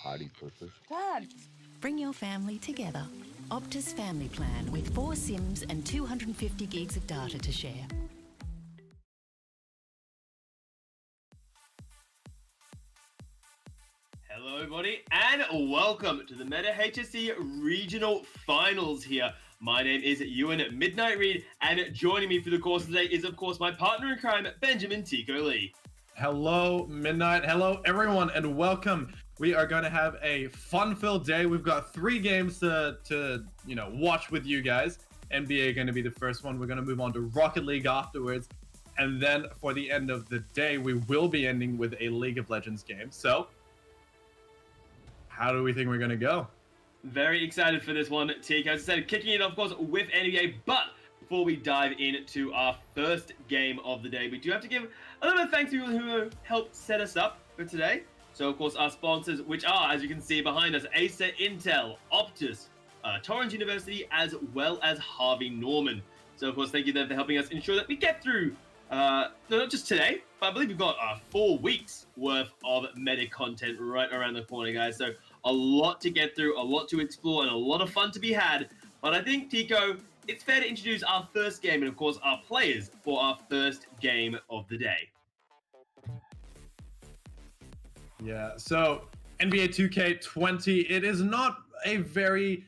Party purpose. Dad! Bring your family together. Optus Family Plan with 4 SIMs and 250 gigs of data to share. Hello everybody and welcome to the META HSC Regional Finals here. My name is Ewan Midnight Reed and joining me for the course today is of course my partner in crime, Benjamin Tico Lee. Hello Midnight, hello everyone and welcome. We are going to have a fun-filled day. We've got 3 games to watch with you guys. NBA going to be the first one. We're going to move on to Rocket League afterwards. And then for the end of the day, we will be ending with a League of Legends game. So how do we think we're going to go? Very excited for this one, Tico. As I said, kicking it off, of course, with NBA. But before we dive into our first game of the day, we do have to give a little bit of thanks to people who helped set us up for today. So, of course, our sponsors, which are, as you can see behind us, Acer, Intel, Optus, Torrens University, as well as Harvey Norman. So, of course, thank you then for helping us ensure that we get through, not just today, but I believe we've got 4 weeks worth of meta content right around the corner, guys. So, a lot to get through, a lot to explore, and a lot of fun to be had. But I think, Tico, it's fair to introduce our first game and, of course, our players for our first game of the day. Yeah, so NBA 2K 20, it is not a very,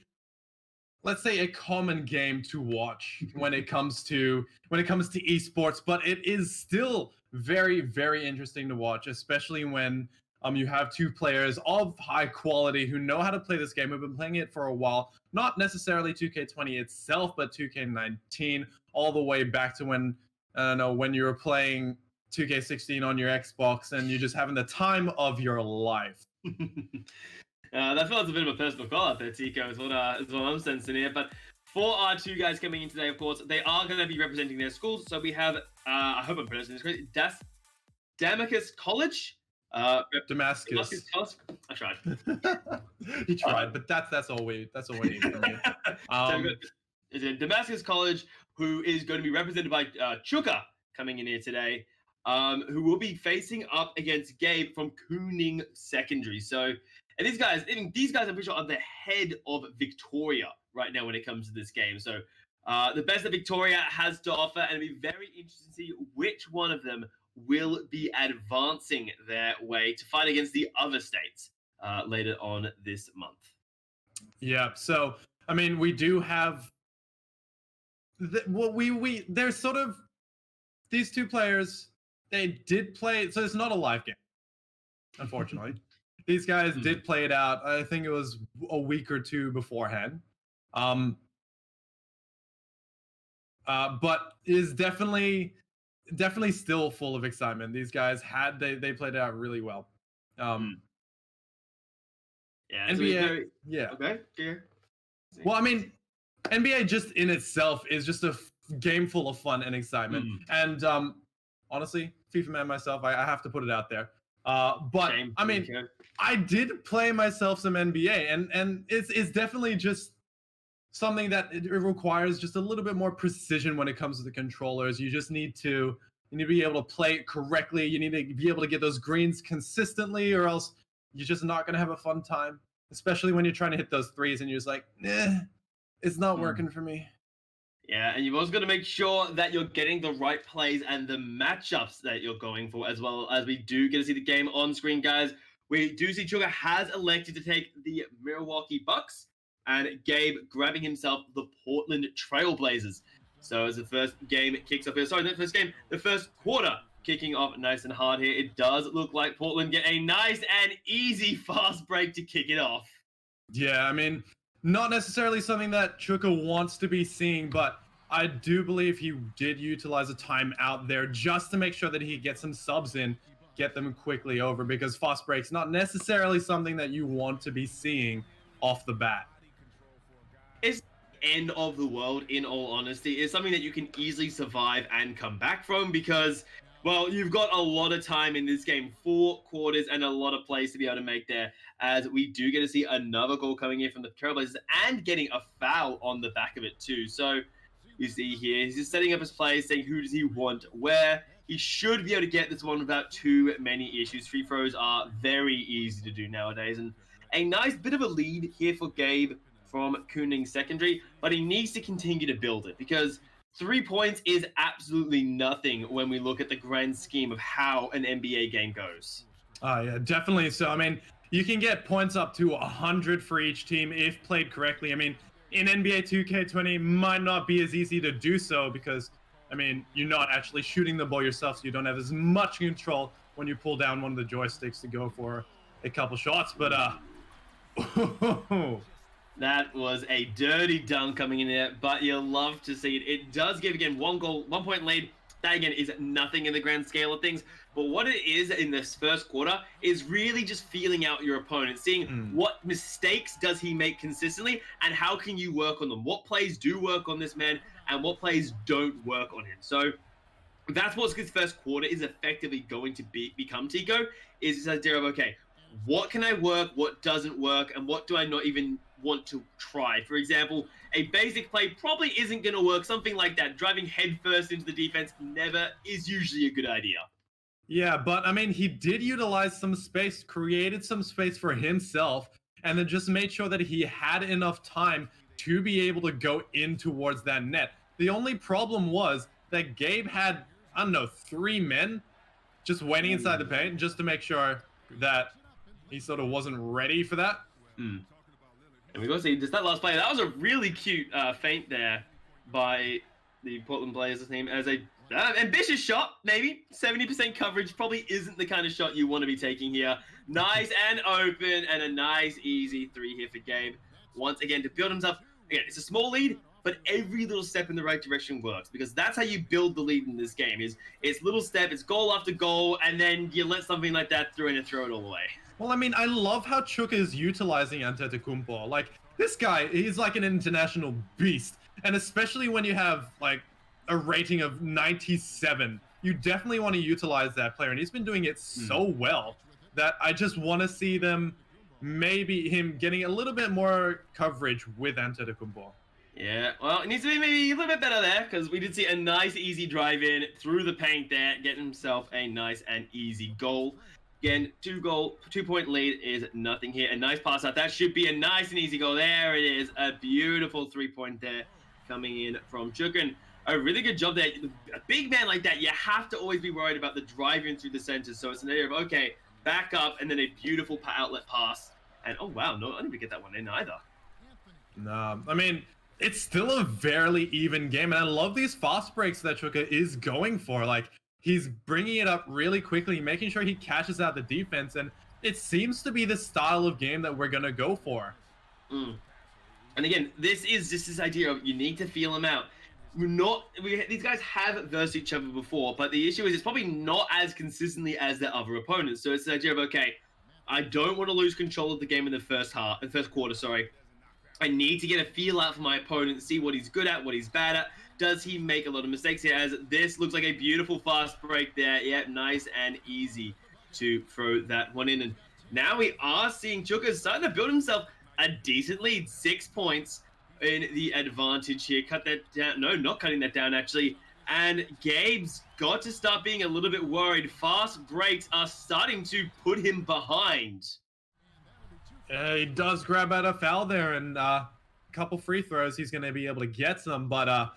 let's say, a common game to watch when it comes to esports, but it is still very, very interesting to watch, especially when you have 2 players of high quality who know how to play this game. We've been playing it for a while, not necessarily 2K20 itself, but 2K19, all the way back to when you were playing 2K16 on your Xbox and you're just having the time of your life. That feels a bit of a personal call out there, Tico, is what I'm sensing here. But for our 2 guys coming in today, of course, they are going to be representing their schools. So we have, I hope I'm pronouncing this correctly, Damascus College. Damascus. College. I tried. You tried, but that's all we need from you. It's in Damascus College, who is going to be represented by Chuka coming in here today. Who will be facing up against Gabe from Koonung Secondary. So, and these guys, I'm pretty sure are the head of Victoria right now when it comes to this game. So, the best that Victoria has to offer, and it'll be very interesting to see which one of them will be advancing their way to fight against the other states later on this month. Yeah. So, I mean, we do have there's sort of these 2 players. They did play, so it's not a live game, unfortunately. These guys did play it out. I think it was a week or 2 beforehand. But is definitely still full of excitement. These guys they played it out really well. Yeah. NBA, yeah. Okay. Yeah. Well, I mean, NBA just in itself is just a game full of fun and excitement. And honestly, FIFA man myself, I have to put it out there. But I mean, I did play myself some NBA, and it's definitely just something that it requires just a little bit more precision when it comes to the controllers. You just need to be able to play it correctly. You need to be able to get those greens consistently, or else you're just not going to have a fun time, especially when you're trying to hit those threes and you're just like, it's not working for me. Yeah, and you've also got to make sure that you're getting the right plays and the matchups that you're going for, as well as we do get to see the game on screen, guys. We do see Chuka has elected to take the Milwaukee Bucks, and Gabe grabbing himself the Portland Trailblazers. So as the first game kicks off here, the first quarter kicking off nice and hard here. It does look like Portland get a nice and easy fast break to kick it off. Yeah, I mean, not necessarily something that Chuka wants to be seeing, but I do believe he did utilize a timeout there just to make sure that he gets some subs in, get them quickly over, because fast break's not necessarily something that you want to be seeing off the bat. It's end of the world, in all honesty. It's something that you can easily survive and come back from because, well, you've got a lot of time in this game, 4 quarters, and a lot of plays to be able to make there, as we do get to see another goal coming in from the Trailblazers and getting a foul on the back of it too. So you see here, he's just setting up his plays, saying who does he want where. he should be able to get this one without too many issues. Free throws are very easy to do nowadays. And a nice bit of a lead here for Gabe from Koonung Secondary, but he needs to continue to build it because 3 points is absolutely nothing when we look at the grand scheme of how an NBA game goes. Yeah, definitely. So, I mean, you can get points up to 100 for each team if played correctly. I mean, in NBA 2K20 might not be as easy to do so because, I mean, you're not actually shooting the ball yourself, so you don't have as much control when you pull down one of the joysticks to go for a couple shots. But, that was a dirty dunk coming in there, but you'll love to see it. It does give, again, 1 goal, 1 point lead. That, again, is nothing in the grand scale of things. But what it is in this first quarter is really just feeling out your opponent, seeing what mistakes does he make consistently and how can you work on them. What plays do work on this man and what plays don't work on him. So that's what this first quarter is effectively going to become, Tico, is this idea of, okay, what can I work, what doesn't work, and what do I not even want to try? For example, a basic play probably isn't going to work. Something like that, driving headfirst into the defense, never is usually a good idea. Yeah, but I mean, he did utilize some space, created some space for himself, and then just made sure that he had enough time to be able to go in towards that net. The only problem was that Gabe had, I don't know, 3 men just waiting inside the paint just to make sure that he sort of wasn't ready for that. And we got to see just that last play. That was a really cute feint there by the Portland Blazers team as a ambitious shot, maybe. 70% coverage probably isn't the kind of shot you want to be taking here. Nice and open and a nice, easy 3 here for Gabe. Once again, to build himself. Again, it's a small lead, but every little step in the right direction works because that's how you build the lead in this game. It's little step, it's goal after goal, and then you let something like that through and throw it all away. Well, I mean, I love how Chuka is utilizing Antetokounmpo. Like, this guy, he's like an international beast. And especially when you have, like, a rating of 97, you definitely want to utilize that player. And he's been doing it so well that I just want to see them, maybe him getting a little bit more coverage with Antetokounmpo. Yeah, well, it needs to be maybe a little bit better there because we did see a nice, easy drive in through the paint there, getting himself a nice and easy goal. Again, 2-point lead is nothing here. A nice pass out. That should be a nice and easy goal. There it is. A beautiful 3-point there coming in from Chukin. A really good job there. A big man like that, you have to always be worried about the driving through the center. So it's an area of, okay, back up, and then a beautiful outlet pass. And, oh, wow, no, I didn't even get that one in either. No, I mean, it's still a fairly even game. And I love these fast breaks that Chuka is going for. Like, he's bringing it up really quickly, making sure he catches out the defense, and it seems to be the style of game that we're going to go for. And again, this is just this idea of you need to feel him out. These guys have versed each other before, but the issue is it's probably not as consistently as their other opponents. So it's the idea of, okay, I don't want to lose control of the game in the first quarter. I need to get a feel out for my opponent, see what he's good at, what he's bad at. Does he make a lot of mistakes here? As this looks like a beautiful fast break there. Yeah, nice and easy to throw that one in. And now we are seeing Chuka starting to build himself a decent lead. 6 points in the advantage here. Cut that down. No, not cutting that down, actually. And Gabe's got to start being a little bit worried. Fast breaks are starting to put him behind. He does grab out a foul there, and a couple free throws. He's going to be able to get some, but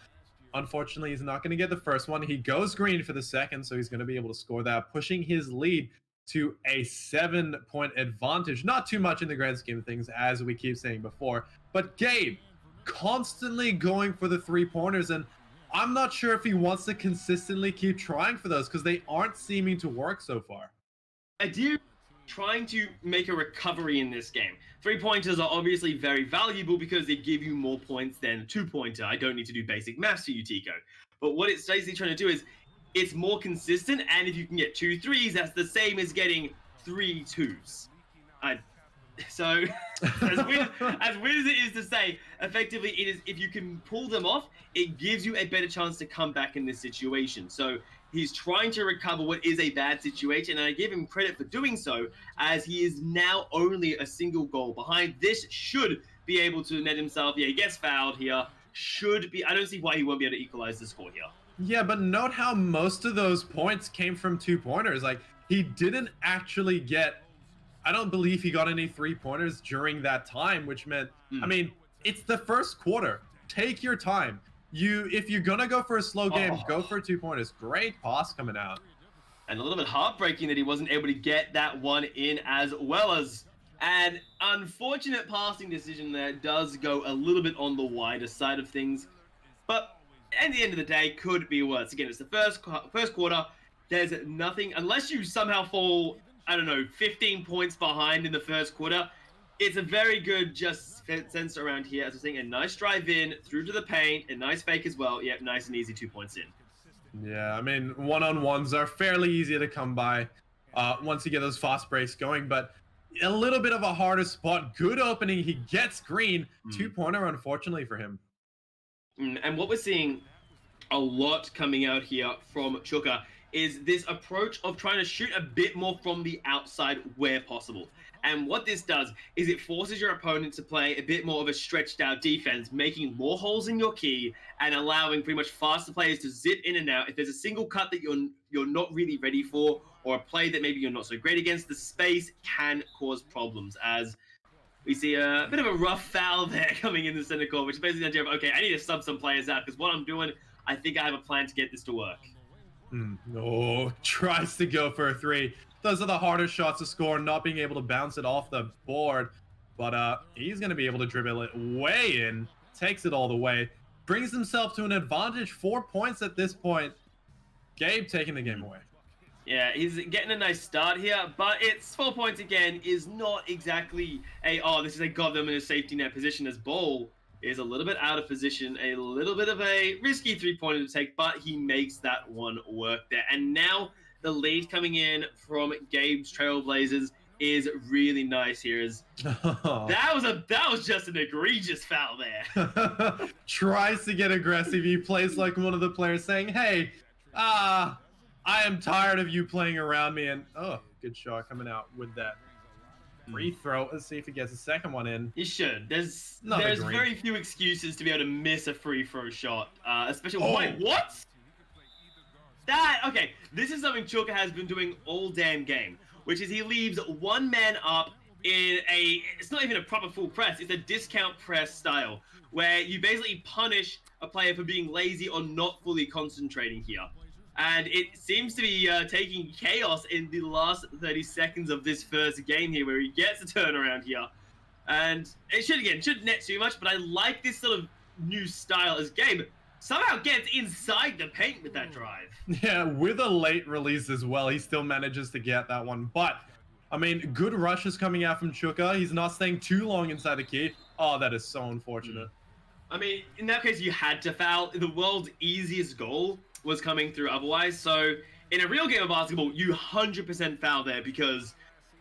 unfortunately, he's not going to get the first one. He goes green for the second, so he's going to be able to score that, pushing his lead to a 7-point advantage. Not too much in the grand scheme of things, as we keep saying before. But Gabe, constantly going for the 3-pointers, and I'm not sure if he wants to consistently keep trying for those because they aren't seeming to work so far. I do trying to make a recovery in this game. 3-pointers are obviously very valuable because they give you more points than a 2-pointer. I don't need to do basic maths to you, Tico. But what it's basically trying to do is it's more consistent, and if you can get 2 threes, that's the same as getting 3 twos. So, as weird as it is to say, effectively it is, if you can pull them off, it gives you a better chance to come back in this situation. So he's trying to recover what is a bad situation, and I give him credit for doing so, as he is now only a single goal behind. This should be able to net himself. Yeah, he gets fouled here. Should be. I don't see why he won't be able to equalize the score here. Yeah, but note how most of those points came from 2-pointers. Like, he didn't actually get, I don't believe he got any 3-pointers during that time, which meant, I mean, it's the first quarter. Take your time. If you're gonna go for a slow game, go for 2-pointers. Great pass coming out. And a little bit heartbreaking that he wasn't able to get that one in, as well as an unfortunate passing decision there does go a little bit on the wider side of things. But at the end of the day, could be worse. Again, it's the first quarter. There's nothing, unless you somehow fall, I don't know, 15 points behind in the first quarter. It's a very good just sense around here. As we're seeing, a nice drive in, through to the paint, a nice fake as well. Yep, nice and easy 2 points in. Yeah, I mean, one-on-ones are fairly easy to come by once you get those fast breaks going, but a little bit of a harder spot. Good opening. He gets green. 2-pointer, unfortunately, for him. And what we're seeing a lot coming out here from Chuka is this approach of trying to shoot a bit more from the outside where possible. And what this does is it forces your opponent to play a bit more of a stretched out defense, making more holes in your key and allowing pretty much faster players to zip in and out. If there's a single cut that you're not really ready for, or a play that maybe you're not so great against, the space can cause problems, as we see a bit of a rough foul there coming in the center court, which is basically the idea of, okay, I need to sub some players out, because what I'm doing, I think I have a plan to get this to work. Oh, tries to go for a 3. Those are the harder shots to score, not being able to bounce it off the board. But he's going to be able to dribble it way in, takes it all the way, brings himself to an advantage. 4 points at this point. Gabe taking the game away. Yeah, he's getting a nice start here, but it's 4 points again is not exactly this is a got them in a safety net position, as Ball is a little bit out of position, a little bit of a risky 3-pointer to take, but he makes that one work there. And now the lead coming in from Gabe's Trailblazers is really nice here. That was just an egregious foul there. Tries to get aggressive. He plays like one of the players saying, hey, I am tired of you playing around me. And good shot coming out with that free throw. Let's see if he gets a second one in. He should. There's very few excuses to be able to miss a free throw shot, especially. Wait, what? Okay, this is something Chuka has been doing all damn game, which is he leaves one man up in it's not even a proper full press, it's a discount press style, where you basically punish a player for being lazy or not fully concentrating here. And it seems to be taking chaos in the last 30 seconds of this first game here, where he gets a turnaround here. And it shouldn't net too much, but I like this sort of new style as Gabe somehow gets inside the paint with that drive. Yeah, with a late release as well, he still manages to get that one. But, I mean, good rushes coming out from Chuka. He's not staying too long inside the key. Oh, that is so unfortunate. I mean, in that case, you had to foul. The world's easiest goal was coming through otherwise. So, in a real game of basketball, you 100% foul there because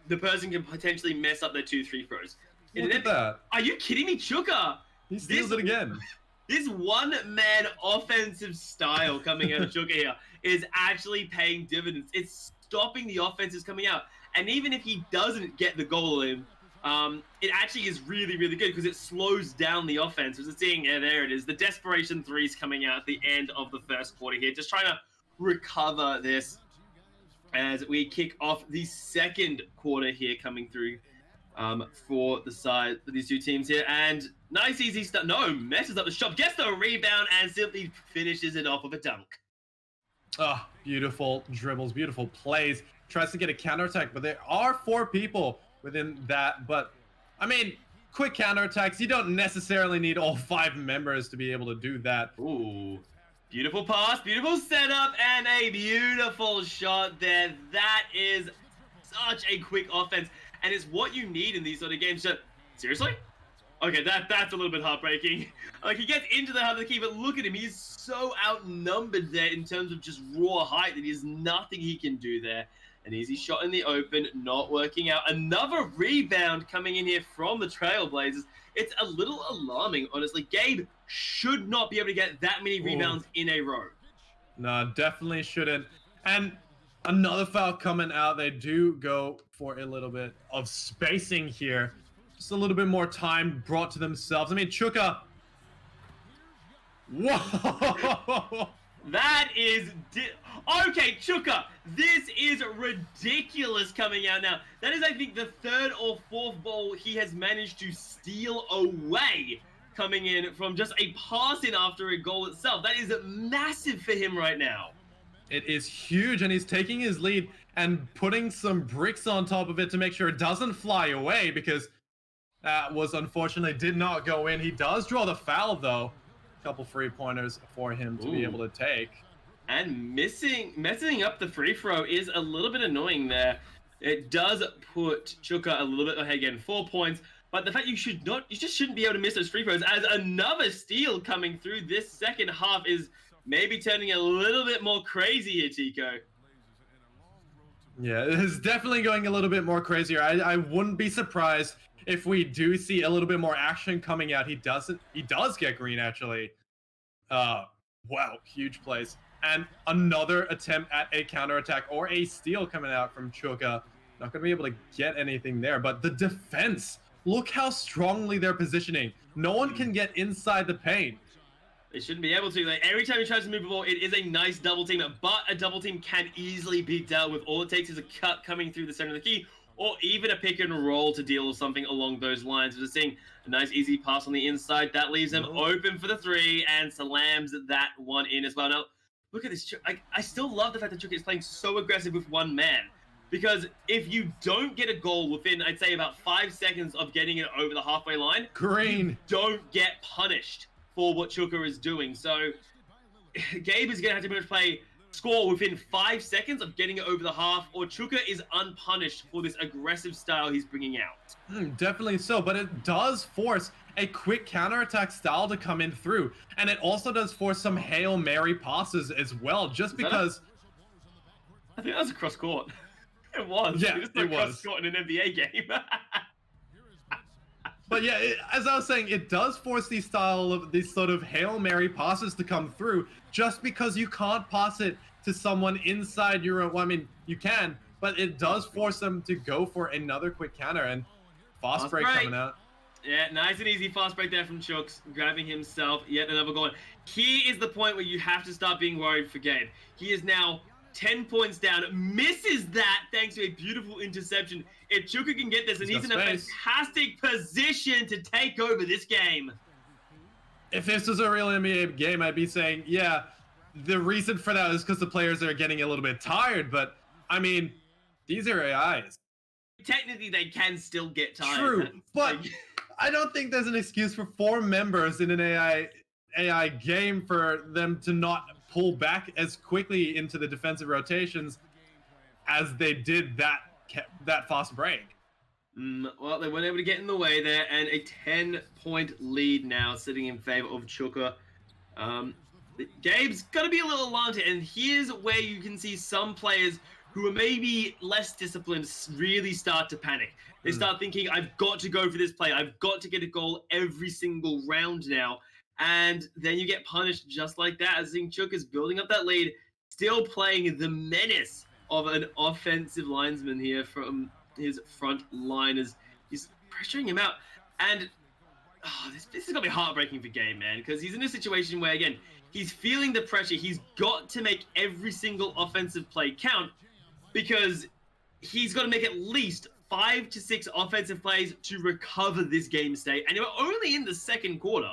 the person can potentially mess up their 2 free throws. Look at that. Are you kidding me, Chuka? He steals it again. This one-man offensive style coming out of Chuka here is actually paying dividends. It's stopping the offenses coming out. And even if he doesn't get the goal in, it actually is really, really good because it slows down the offense. As we're seeing, there it is. The desperation threes coming out at the end of the first quarter here. Just trying to recover this as we kick off the second quarter here coming through for the side for these two teams here. And nice easy start. No, messes up the shot, gets the rebound and simply finishes it off with a dunk. Oh, beautiful dribbles, beautiful plays. Tries to get a counterattack, but there are 4 people within that. But, I mean, quick counterattacks, you don't necessarily need all 5 members to be able to do that. Ooh, beautiful pass, beautiful setup, and a beautiful shot there. That is such a quick offense, and it's what you need in these sort of games. So, seriously? Okay, that's a little bit heartbreaking. Like, he gets into the heart of the key, but look at him. He's so outnumbered there in terms of just raw height that there's nothing he can do there. An easy shot in the open, not working out. Another rebound coming in here from the Trailblazers. It's a little alarming, honestly. Gabe should not be able to get that many rebounds in a row. No, definitely shouldn't. And another foul coming out. They do go for a little bit of spacing here. Just a little bit more time brought to themselves. I mean, Chuka. Whoa! That is... Okay, Chuka, this is ridiculous coming out now. That is, I think, the third or fourth ball he has managed to steal away coming in from just a pass in after a goal itself. That is massive for him right now. It is huge, and he's taking his lead and putting some bricks on top of it to make sure it doesn't fly away, because that was unfortunately did not go in. He does draw the foul, though. A couple free pointers for him to be able to take. And messing up the free throw is a little bit annoying there. It does put Chuka a little bit ahead again, 4 points. But the fact you just shouldn't be able to miss those free throws, as another steal coming through this second half is maybe turning a little bit more crazy here, Tico. Yeah, it's definitely going a little bit more crazier. I wouldn't be surprised if we do see a little bit more action coming out. He does get green, actually. Wow, huge plays. And another attempt at a counterattack or a steal coming out from Chuka. Not going to be able to get anything there, but the defense, look how strongly they're positioning. No one can get inside the paint. They shouldn't be able to. Like, every time he tries to move the ball, it is a nice double team, but a double team can easily be dealt with. All it takes is a cut coming through the center of the key, or even a pick and roll to deal with something along those lines. We're seeing a nice easy pass on the inside. That leaves him open for the three and slams that one in as well. Now, look at this. I still love the fact that Chuka is playing so aggressive with one man. Because if you don't get a goal within, I'd say, about 5 seconds of getting it over the halfway line, green, you don't get punished for what Chuka is doing. So Gabe is going to have to score within 5 seconds of getting it over the half, or Chuka is unpunished for this aggressive style he's bringing out. Definitely so, but it does force a quick counterattack style to come in through. And it also does force some Hail Mary passes as well, just because... I think that was a cross court. It was. Yeah, it was. Cross court in an NBA game. But yeah, as I was saying, it does force these sort of Hail Mary passes to come through, just because you can't pass it to someone inside your own. Well, I mean, you can, but it does force them to go for another quick counter, and fast break coming out. Yeah, nice and easy fast break there from Chooks, grabbing himself yet another goal. Here is the point where you have to start being worried for Gabe. He is now 10 points down, misses that thanks to a beautiful interception. If Chuka can get this, and he's in a fantastic position to take over this game. If this was a real NBA game, I'd be saying, yeah, the reason for that is because the players are getting a little bit tired, but I mean, these are AIs. Technically, they can still get tired. True, but I don't think there's an excuse for 4 members in an AI game for them to not pull back as quickly into the defensive rotations as they did that fast break. Well, they weren't able to get in the way there, and a 10-point lead now sitting in favor of Chuka. Gabe's got to be a little alarmed here, and here's where you can see some players who are maybe less disciplined really start to panic. They start thinking, I've got to go for this play. I've got to get a goal every single round now. And then you get punished just like that, as Chuka is building up that lead, still playing the menace of an offensive linesman here from his front line as he's pressuring him out. And this is going to be heartbreaking for Gabe, man, because he's in a situation where, again, he's feeling the pressure. He's got to make every single offensive play count, because he's got to make at least 5 to 6 offensive plays to recover this game state. And we're only in the second quarter.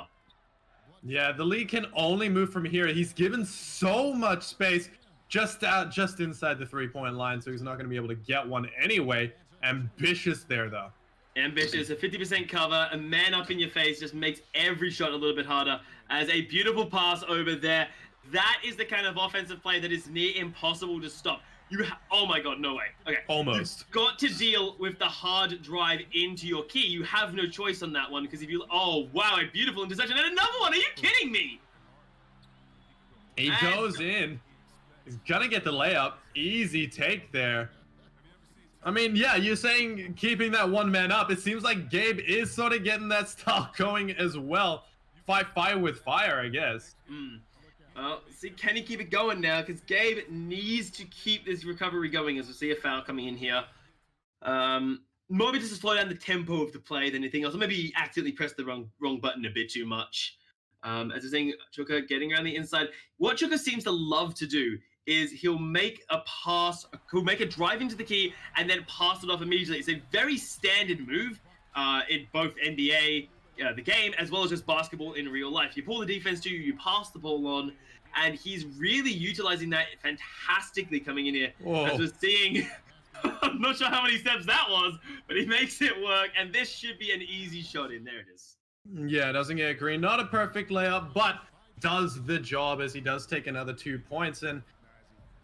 Yeah, the league can only move from here. He's given so much space just inside the 3-point line, so he's not going to be able to get one anyway. Ambitious there, though. Ambitious, a 50% cover, a man up in your face just makes every shot a little bit harder. As a beautiful pass over there. That is the kind of offensive play that is near impossible to stop. Oh my god, no way. Okay. Almost. You've got to deal with the hard drive into your key. You have no choice on that one, because if you... Oh, wow, a beautiful interception. And another one! Are you kidding me? He goes in. He's gonna get the layup. Easy take there. I mean, yeah, you're saying keeping that one man up. It seems like Gabe is sort of getting that style going as well. Fight fire with fire, I guess. See, can he keep it going now? Because Gabe needs to keep this recovery going, as we see a foul coming in here. Maybe just to slow down the tempo of the play than anything else. Or maybe he accidentally pressed the wrong button a bit too much. As I was saying, Chuka getting around the inside. What Chuka seems to love to do is he'll make a pass, he'll make a drive into the key and then pass it off immediately. It's a very standard move in both NBA, the game, as well as just basketball in real life. You pull the defense to you, you pass the ball on, and he's really utilizing that fantastically coming in here. Whoa. As we're seeing, I'm not sure how many steps that was, but he makes it work, and this should be an easy shot in. There it is. Yeah, doesn't get green. Not a perfect layup, but does the job as he does take another 2 points. And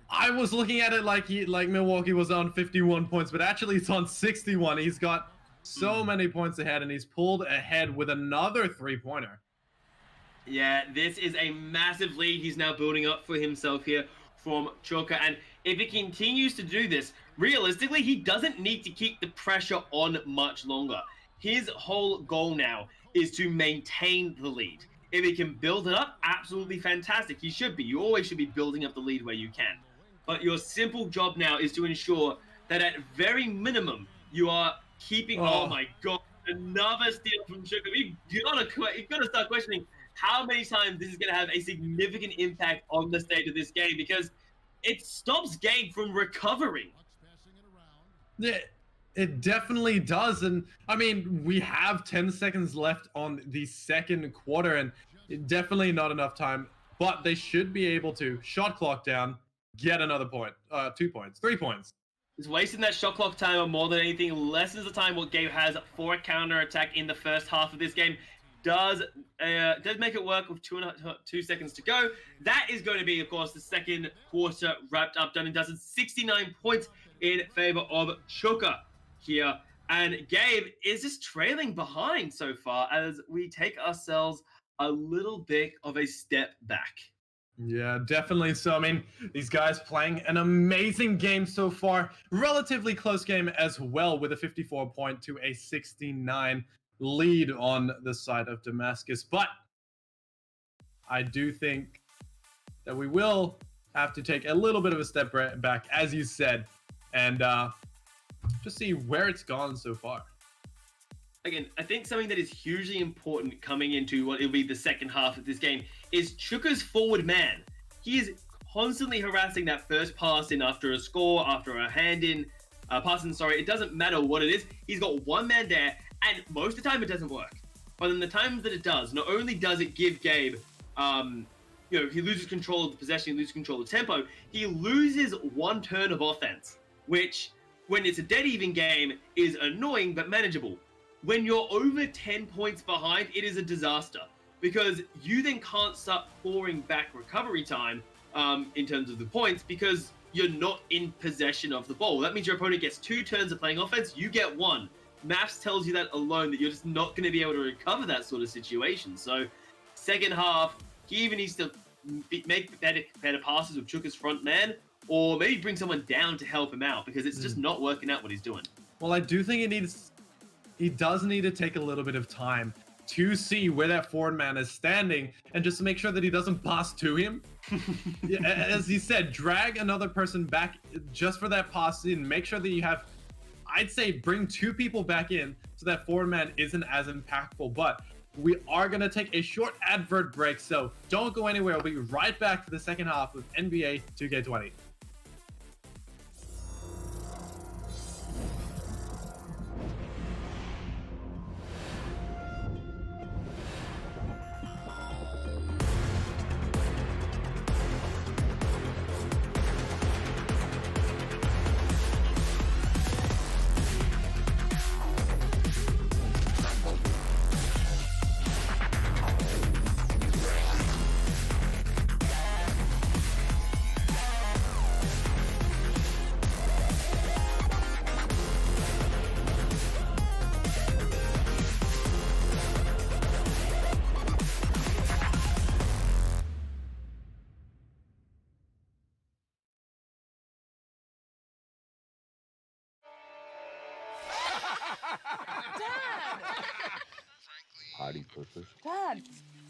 I was looking at it like Milwaukee was on 51 points, but actually it's on 61. He's got so many points ahead, and he's pulled ahead with another 3-pointer. Yeah, this is a massive lead he's now building up for himself here from Chuka. And if he continues to do this, realistically, he doesn't need to keep the pressure on much longer. His whole goal now is to maintain the lead. If he can build it up, absolutely fantastic. He should be. You always should be building up the lead where you can. But your simple job now is to ensure that at very minimum, you are keeping... Oh my God, another steal from Chuka. You've got to start questioning how many times this is going to have a significant impact on the state of this game, because it stops Gabe from recovering. Yeah, it definitely does. And I mean, we have 10 seconds left on the second quarter, and definitely not enough time, but they should be able to shot clock down, get another point, 2 points, 3 points. It's wasting that shot clock time more than anything, lessens the time what Gabe has for a counter attack in the first half of this game. Does make it work with 2 seconds to go. That is going to be, of course, the second quarter wrapped up, done and dusted. 69 points in favor of Chuka here. And Gabe is just trailing behind so far as we take ourselves a little bit of a step back. Yeah, definitely. So, I mean, these guys playing an amazing game so far. Relatively close game as well, with a 54 point to a 69 lead on the side of Damascus. But I do think that we will have to take a little bit of a step back, as you said, and just see where it's gone so far. Again, I think something that is hugely important coming into what will be the second half of this game is Chuka's forward man. He is constantly harassing that first pass in after a score, after a hand in, pass in, sorry. It doesn't matter what it is. He's got one man there, and most of the time it doesn't work. But in the times that it does, not only does it give Gabe, he loses control of the possession, he loses control of the tempo, he loses one turn of offense, which, when it's a dead even game, is annoying but manageable. When you're over 10 points behind, it is a disaster, because you then can't start pouring back recovery time in terms of the points, because you're not in possession of the ball. That means your opponent gets 2 turns of playing offense, you get 1. Maths tells you that alone, that you're just not going to be able to recover that sort of situation. So second half, he even needs to make better passes with Chuka's front man, or maybe bring someone down to help him out, because it's just not working out what he's doing. Well, I do think he does need to take a little bit of time to see where that forward man is standing, and just to make sure that he doesn't pass to him. As he said, drag another person back just for that pass in. Make sure that you have, I'd say, bring 2 people back in so that forward man isn't as impactful. But we are going to take a short advert break, so don't go anywhere. We'll be right back for the second half of NBA 2K20. Party purpose. Dad!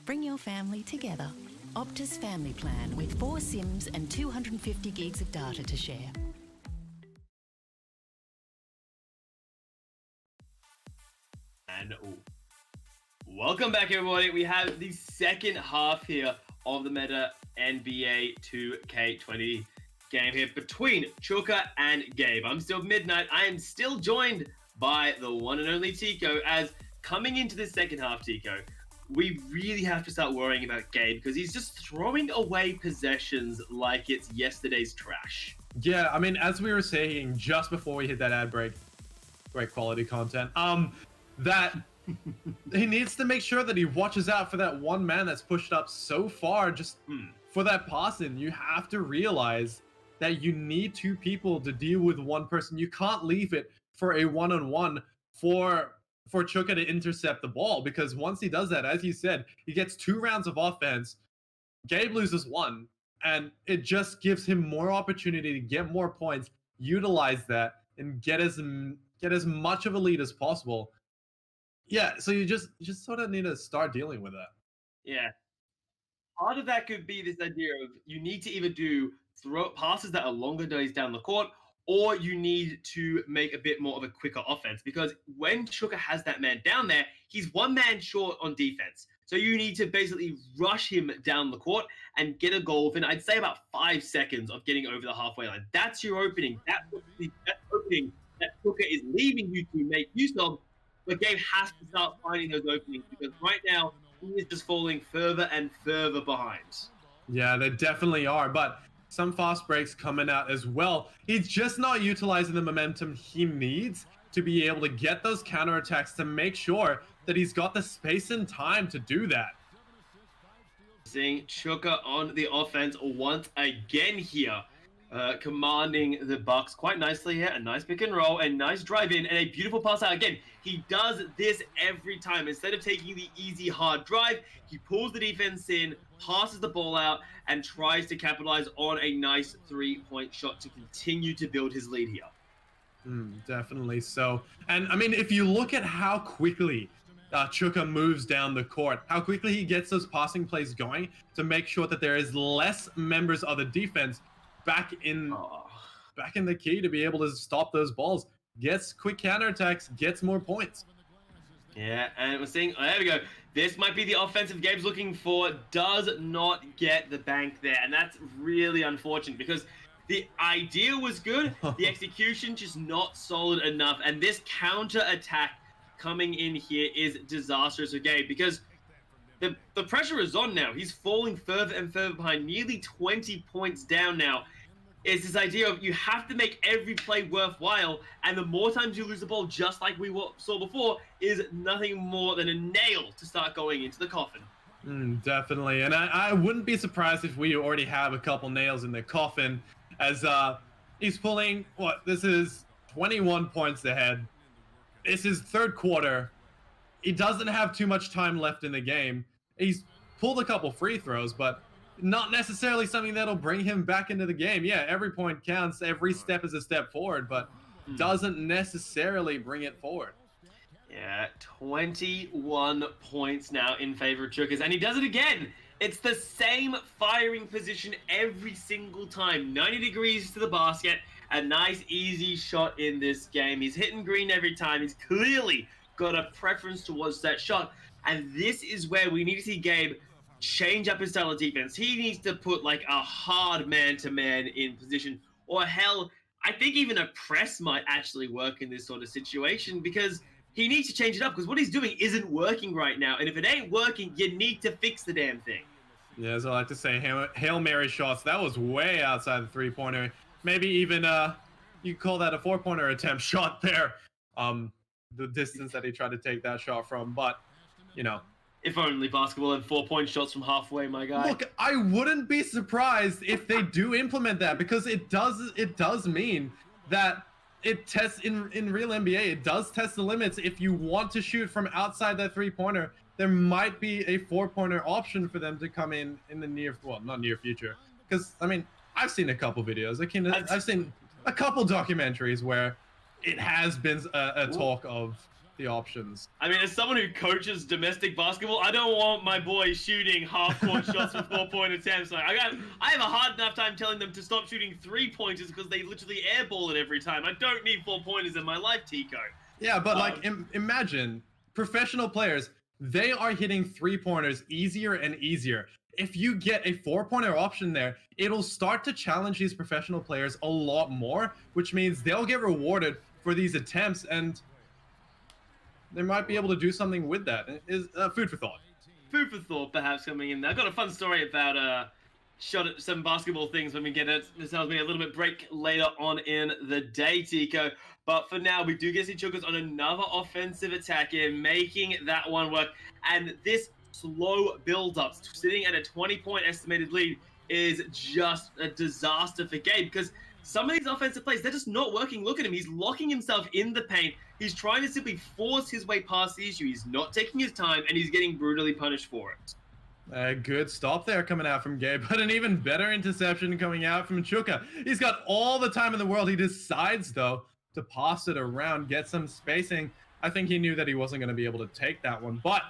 Bring your family together. Optus Family Plan with 4 SIMs and 250 gigs of data to share. And Welcome back, everybody. We have the second half here of the META NBA2K20 game here between Chuka and Gabe. I'm still Midnight. I am still joined by the one and only Tico. As coming into the second half, Tico, we really have to start worrying about Gabe because he's just throwing away possessions like it's yesterday's trash. Yeah, I mean, as we were saying just before we hit that ad break, great quality content, that he needs to make sure that he watches out for that one man that's pushed up so far just for that passing. You have to realize that you need two people to deal with one person. You can't leave it for a one-on-one for Chuka to intercept the ball, because once he does that, as you said, he gets 2 rounds of offense. Gabe loses 1, and it just gives him more opportunity to get more points, utilize that, and get as much of a lead as possible. Yeah, so you just sort of need to start dealing with that. Yeah. Part of that could be this idea of you need to either do throw passes that are longer days down the court, or you need to make a bit more of a quicker offense, because when Chuka has that man down there, he's 1 man short on defense. So you need to basically rush him down the court and get a goal within, I'd say, about 5 seconds of getting over the halfway line. That's your opening. That's opening that Chuka is leaving you to make use of. But Gabe has to start finding those openings, because right now he is just falling further and further behind. Yeah, they definitely are, but some fast breaks coming out as well. He's just not utilizing the momentum he needs to be able to get those counterattacks, to make sure that he's got the space and time to do that. Seeing Chuka on the offense once again here. Commanding the Bucks quite nicely here. A nice pick and roll, and nice drive in, and a beautiful pass out. Again, he does this every time. Instead of taking the easy, hard drive, he pulls the defense in, passes the ball out, and tries to capitalize on a nice 3-point shot to continue to build his lead here. Definitely so. And I mean, if you look at how quickly Chuka moves down the court, how quickly he gets those passing plays going to make sure that there is less members of the defense back in the key to be able to stop those balls, gets quick counterattacks, gets more points. Yeah, and we're seeing, there we go. This might be the offensive Gabe's looking for, does not get the bank there. And that's really unfortunate, because the idea was good, the execution just not solid enough. And this counter attack coming in here is disastrous for Gabe, because the pressure is on now. He's falling further and further behind, nearly 20 points down now. It's this idea of you have to make every play worthwhile, and the more times you lose the ball, just like we saw before, is nothing more than a nail to start going into the coffin. Definitely, and I wouldn't be surprised if we already have a couple nails in the coffin, as he's pulling, this is 21 points ahead. This is third quarter. He doesn't have too much time left in the game. He's pulled a couple free throws, but not necessarily something that'll bring him back into the game. Yeah, every point counts. Every step is a step forward, but doesn't necessarily bring it forward. Yeah, 21 points now in favor of Chukas, and he does it again. It's the same firing position every single time. 90 degrees to the basket. A nice, easy shot in this game. He's hitting green every time. He's clearly got a preference towards that shot. And this is where we need to see Gabe change up his style of defense. He needs to put like a hard man-to-man in position, or hell, I think even a press might actually work in this sort of situation, because he needs to change it up, because what he's doing isn't working right now. And if it ain't working, you need to fix the damn thing. Yeah, as I like to say, Hail Mary shots. That was way outside the 3-pointer. Maybe even you call that a 4-pointer attempt shot there. The distance that he tried to take that shot from, but you know, if only basketball had 4-point shots from halfway, my guy. Look, I wouldn't be surprised if they do implement that, because it does mean that it tests in real NBA. It does test the limits. If you want to shoot from outside that 3-pointer, there might be a 4-pointer option for them to come in the not near future. Because I mean, I've seen a couple videos. I've seen a couple documentaries where it has been a talk of the options. I mean, as someone who coaches domestic basketball, I don't want my boys shooting half-court shots with 4-point attempts. Like, I have a hard enough time telling them to stop shooting 3-pointers because they literally airball it every time. I don't need 4-pointers in my life, Tico. Yeah, but like, imagine professional players they are hitting 3-pointers easier and easier. If you get a 4-pointer option there, it'll start to challenge these professional players a lot more, which means they'll get rewarded for these attempts, and they might be able to do something with that. Is food for thought. Food for thought, perhaps, coming in there. I've got a fun story about shot at some basketball things when we get it. This tells me a little bit break later on in the day, Tico. But for now, we do get to see Chukas on another offensive attack here, making that one work. And this slow build-up, sitting at a 20-point estimated lead, is just a disaster for Gabe, because some of these offensive plays, they're just not working. Look at him. He's locking himself in the paint. He's trying to simply force his way past the issue. He's not taking his time, and he's getting brutally punished for it. A good stop there coming out from Gabe, but an even better interception coming out from Chuka. He's got all the time in the world. He decides, though, to pass it around, get some spacing. I think he knew that he wasn't going to be able to take that one, but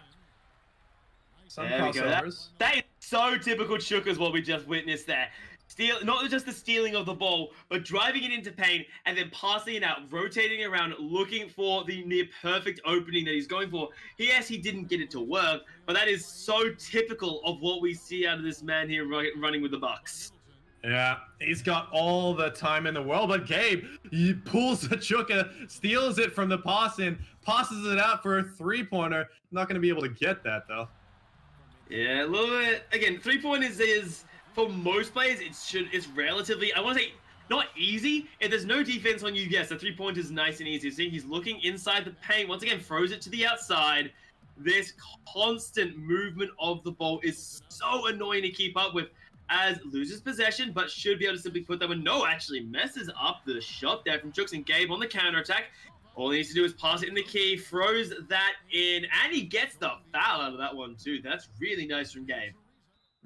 some crossovers. That is so typical Chuka's what we just witnessed there. Not just the stealing of the ball, but driving it into paint and then passing it out, rotating around, looking for the near perfect opening that he's going for. Yes, he didn't get it to work, but that is so typical of what we see out of this man here running with the Bucks. Yeah, he's got all the time in the world, but Gabe, he pulls the Chuka, steals it from the pass in, passes it out for a 3-pointer. Not going to be able to get that, though. Yeah, a little bit. Again, 3-pointers is... For most players, it's relatively, I want to say, not easy. If there's no defense on you, yes, the 3-pointer is nice and easy. See, he's looking inside the paint. Once again, throws it to the outside. This constant movement of the ball is so annoying to keep up with, as loses possession, but should be able to simply put that one. No, actually messes up the shot there from Chooks, and Gabe on the counterattack. All he needs to do is pass it in the key, throws that in, and he gets the foul out of that one too. That's really nice from Gabe.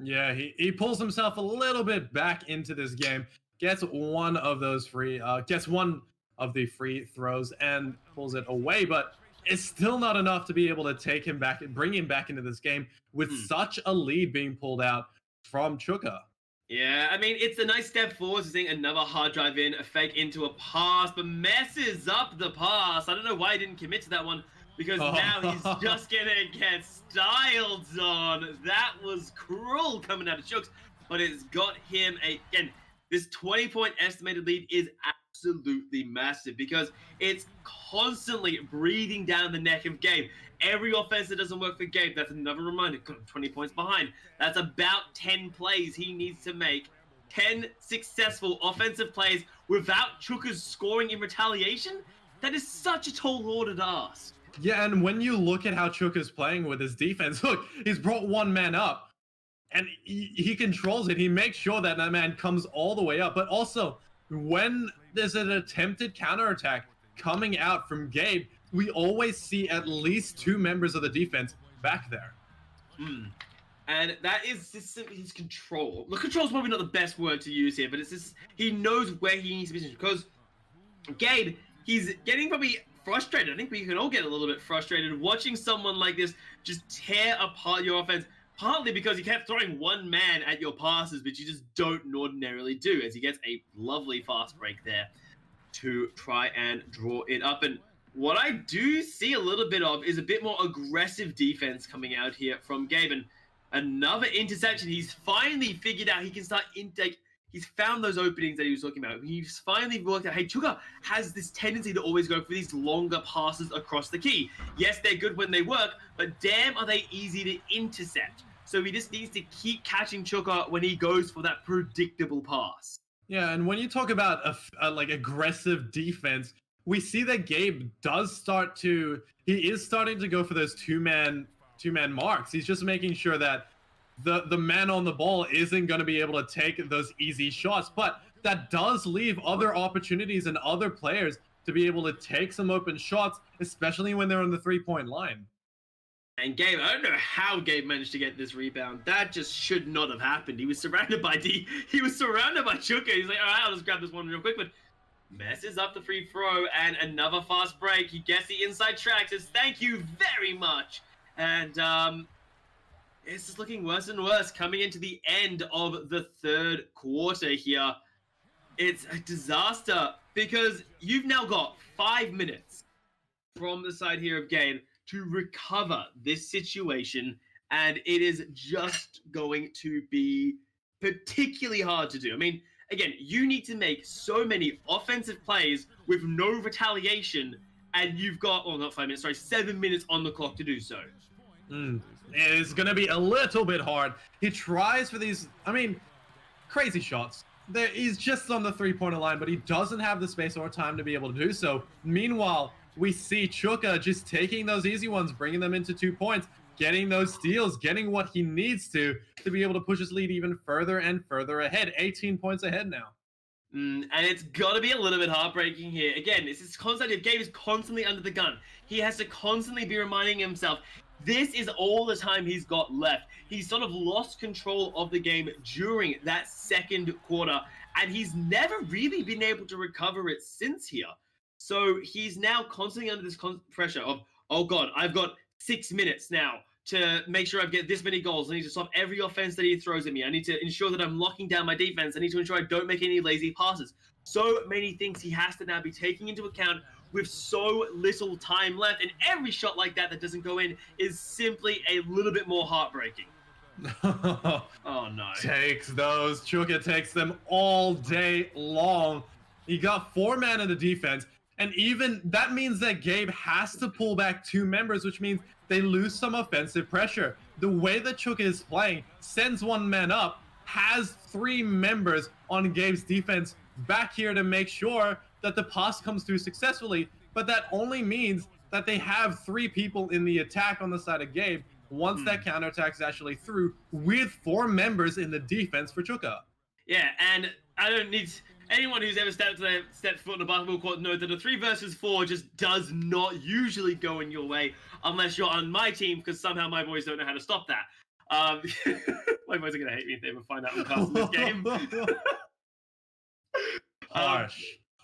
Yeah, he pulls himself a little bit back into this game, gets one of the free throws and pulls it away, but it's still not enough to be able to take him back and bring him back into this game with such a lead being pulled out from Chuka. Yeah, I mean, it's a nice step forward, seeing another hard drive in, a fake into a pass, but messes up the pass. I don't know why he didn't commit to that one, because now he's just gonna get styled on. That was cruel coming out of Chooks, but it's got him again. This 20-point estimated lead is absolutely massive, because it's constantly breathing down the neck of Gabe. Every offense that doesn't work for Gabe, that's another reminder, 20 points behind. That's about 10 plays he needs to make. 10 successful offensive plays without Chuka's scoring in retaliation? That is such a tall order to ask. Yeah, and when you look at how Chuka's playing with his defense, look, he's brought one man up, and he controls it. He makes sure that man comes all the way up, but also when there's an attempted counterattack coming out from Gabe, we always see at least 2 members of the defense back there. And that is just simply his control. The control is probably not the best word to use here, but it's just, he knows where he needs to be, because Gabe, he's getting probably frustrated. I think we can all get a little bit frustrated watching someone like this just tear apart your offense, partly because he kept throwing one man at your passes, which you just don't ordinarily do, as he gets a lovely fast break there to try and draw it up. And what I do see a little bit of is a bit more aggressive defense coming out here from Gabe. And another interception. He's finally figured out he can start intake. He's found those openings that he was talking about. He's finally worked out, hey, Chuka has this tendency to always go for these longer passes across the key. Yes, they're good when they work, but damn, are they easy to intercept. So he just needs to keep catching Chuka when he goes for that predictable pass. Yeah, and when you talk about a like aggressive defense, we see that Gabe he is starting to go for those two-man marks. He's just making sure that the man on the ball isn't going to be able to take those easy shots, but that does leave other opportunities and other players to be able to take some open shots, especially when they're on the 3-point line. And Gabe, I don't know how Gabe managed to get this rebound. That just should not have happened. He was surrounded by He was surrounded by Chuka. He's like, all right, I'll just grab this one real quick, but messes up the free throw, and another fast break. He gets the inside track, says thank you very much. And it's just looking worse and worse coming into the end of the third quarter here. It's a disaster, because you've now got 5 minutes from the side here of Gabe to recover this situation, and it is just going to be particularly hard to do. I mean, again, you need to make so many offensive plays with no retaliation, and you've got, well, not 5 minutes, sorry, 7 minutes on the clock to do so. It's going to be a little bit hard. He tries for these, I mean, crazy shots. He's just on the three-pointer line, but he doesn't have the space or time to be able to do so. Meanwhile, we see Chuka just taking those easy ones, bringing them into 2 points, getting those steals, getting what he needs to be able to push his lead even further and further ahead. 18 points ahead now. And it's got to be a little bit heartbreaking here. Again, this is constantly, Gabe is constantly under the gun. He has to constantly be reminding himself, this is all the time he's got left. He's sort of lost control of the game during that second quarter, and he's never really been able to recover it since here. So he's now constantly under this pressure of, oh God, I've got 6 minutes now to make sure I get this many goals. I need to stop every offense that he throws at me. I need to ensure that I'm locking down my defense. I need to ensure I don't make any lazy passes. So many things he has to now be taking into account with so little time left. And every shot like that doesn't go in is simply a little bit more heartbreaking. Oh no. Takes those. Chuka takes them all day long. He got 4 man in the defense. And even that means that Gabe has to pull back 2 members, which means they lose some offensive pressure. The way that Chuka is playing, sends 1 man up, has 3 members on Gabe's defense back here to make sure that the pass comes through successfully. But that only means that they have 3 people in the attack on the side of Gabe once that counterattack is actually through, with 4 members in the defense for Chuka. Yeah, and I don't need anyone who's ever stepped foot on a basketball court know that a 3 versus 4 just does not usually go in your way unless you're on my team, because somehow my boys don't know how to stop that. My boys are gonna hate me if they ever find out I'm casting this game.